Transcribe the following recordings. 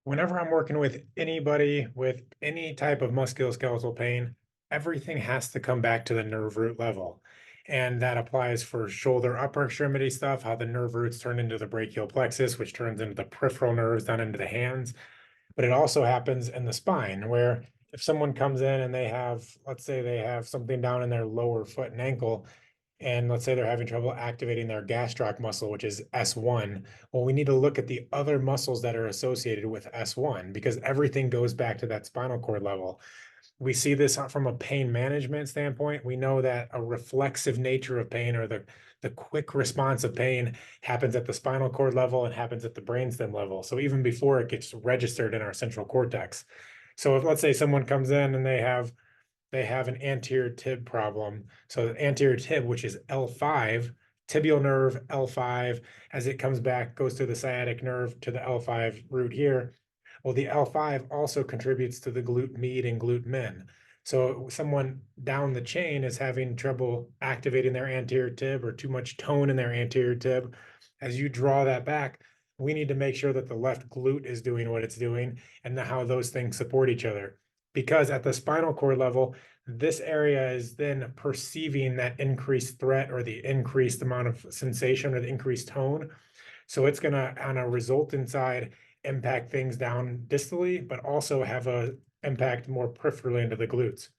Whenever I'm working with anybody with any type of musculoskeletal pain, everything has to come back to the nerve root level. And that applies for shoulder upper extremity stuff, how the nerve roots turn into the brachial plexus, which turns into the peripheral nerves down into the hands. But it also happens in the spine, where if someone comes in and they have, let's say they have something down in their lower foot and ankle, and let's say they're having trouble activating their gastroc muscle, which is S1. Well, we need to look at the other muscles that are associated with S1 because everything goes back to that spinal cord level. We see this from a pain management standpoint. We know that a reflexive nature of pain or the quick response of pain happens at the spinal cord level and happens at the brainstem level. So even before it gets registered in our central cortex. So if let's say someone comes in and they have an anterior tib problem. So the anterior tib, which is L5, tibial nerve L5, as it comes back, goes to the sciatic nerve to the L5 root here. Well, the L5 also contributes to the glute med and glute min. So someone down the chain is having trouble activating their anterior tib or too much tone in their anterior tib. As you draw that back, we need to make sure that the left glute is doing what it's doing and how those things support each other. Because at the spinal cord level, this area is then perceiving that increased threat or the increased amount of sensation or the increased tone. So it's going to, on a resultant side, impact things down distally, but also have a impact more peripherally into the glutes.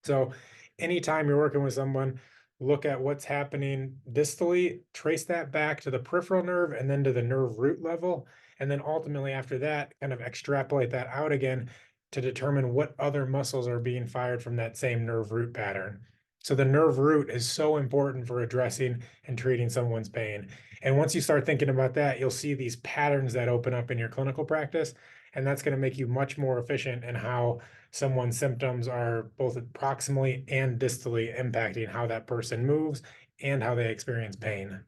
So anytime you're working with someone, look at what's happening distally, trace that back to the peripheral nerve and then to the nerve root level. And then ultimately after that, kind of extrapolate that out again to determine what other muscles are being fired from that same nerve root pattern. So the nerve root is so important for addressing and treating someone's pain. And once you start thinking about that, you'll see these patterns that open up in your clinical practice. And that's going to make you much more efficient in how someone's symptoms are both proximally and distally impacting how that person moves and how they experience pain.